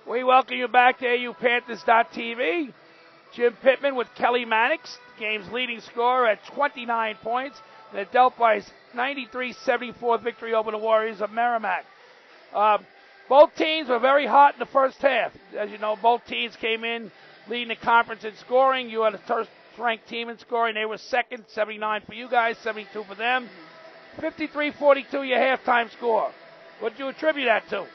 We welcome you back to AUPanthers.tv. Jim Pittman with Kelly Mannix, game's leading scorer at 29 points. And Adelphi's 93-74 victory over the Warriors of Merrimack. Both teams were very hot in the first half. As you know, both teams came in leading the conference in scoring. You had a first-ranked team in scoring. They were second, 79 for you guys, 72 for them. 53-42 your halftime score. What did you attribute that to?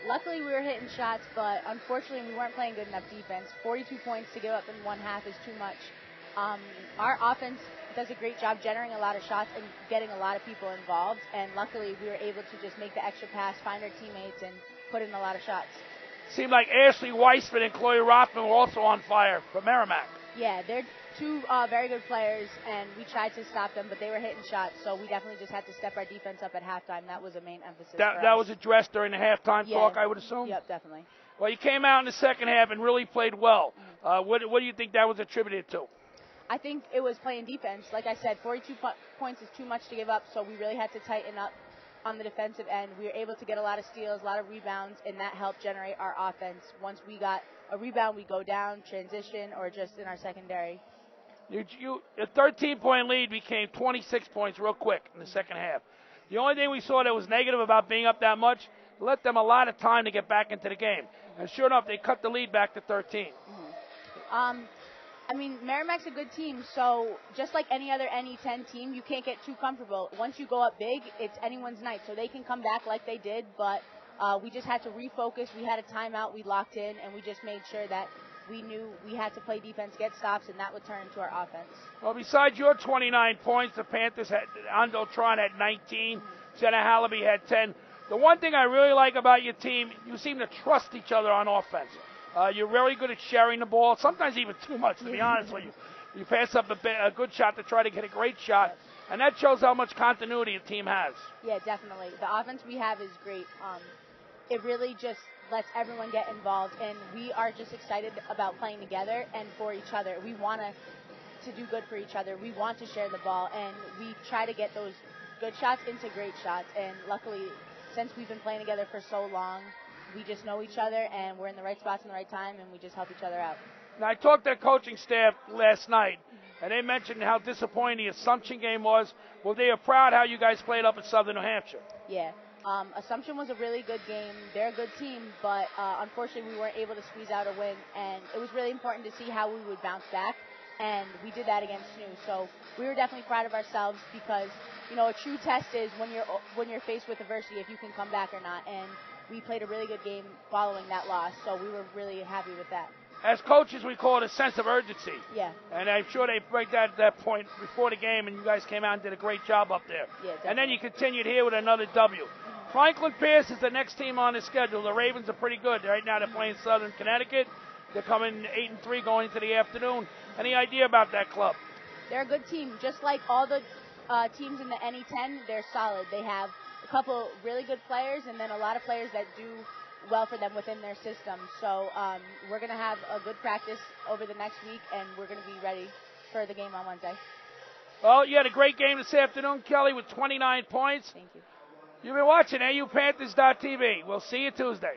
Luckily, we were hitting shots, but unfortunately, we weren't playing good enough defense. 42 points to give up in one half is too much. Our offense does a great job generating a lot of shots and getting a lot of people involved, and luckily, we were able to just make the extra pass, find our teammates, and put in a lot of shots. Seemed like Ashley Weissman and Chloe Rothman were also on fire for Merrimack. Yeah, they're two very good players, and we tried to stop them, but they were hitting shots, so we definitely just had to step our defense up at halftime. That was a main emphasis for us. That was addressed during the halftime talk, I would assume? Yep, definitely. Well, you came out in the second half and really played well. What do you think that was attributed to? I think it was playing defense. Like I said, 42 points is too much to give up, so we really had to tighten up on the defensive end. We were able to get a lot of steals, a lot of rebounds, and that helped generate our offense. Once we got a rebound, we go down, transition, or just in our secondary. A 13-point lead became 26 points real quick in the second half. The only thing we saw that was negative about being up that much, let them a lot of time to get back into the game. And sure enough, they cut the lead back to 13. I mean, Merrimack's a good team, so just like any other NE10 team, you can't get too comfortable. Once you go up big, it's anyone's night, so they can come back like they did, but we just had to refocus. We had a timeout, we locked in, and we just made sure that we knew we had to play defense, get stops, and that would turn into our offense. Well, besides your 29 points, the Panthers had Ando Tron had 19, Jenna Hallaby had 10. The one thing I really like about your team, you seem to trust each other on offense. You're very good at sharing the ball, sometimes even too much, to be honest with you. You pass up a good shot to try to get a great shot, and that shows how much continuity a team has. Yeah, definitely. The offense we have is great. It really just lets everyone get involved, and we are just excited about playing together and for each other. We want to do good for each other. We want to share the ball, and we try to get those good shots into great shots, and luckily, since we've been playing together for so long, we just know each other, and we're in the right spots in the right time, and we just help each other out. Now, I talked to the coaching staff last night, and they mentioned how disappointing the Assumption game was. Well, they are proud how you guys played up in Southern New Hampshire. Yeah. Assumption was a really good game. They're a good team, but unfortunately we weren't able to squeeze out a win, and it was really important to see how we would bounce back, and we did that against SNU. So we were definitely proud of ourselves because, you know, a true test is when you're faced with adversity, if you can come back or not, and we played a really good game following that loss, so we were really happy with that. As coaches, we call it a sense of urgency. Yeah. And I'm sure they break that point before the game, and you guys came out and did a great job up there. Yeah, definitely. And then you continued here with another W. Franklin Pierce is the next team on the schedule. The Ravens are pretty good. Right now they're playing Southern Connecticut. They're coming 8-3 going into the afternoon. Any idea about that club? They're a good team. Just like all the teams in the NE10, they're solid. They have a couple really good players and then a lot of players that do well for them within their system. So we're going to have a good practice over the next week, and we're going to be ready for the game on Wednesday. Well, you had a great game this afternoon, Kelly, with 29 points. Thank you. You've been watching AUPanthers.tv. We'll see you Tuesday.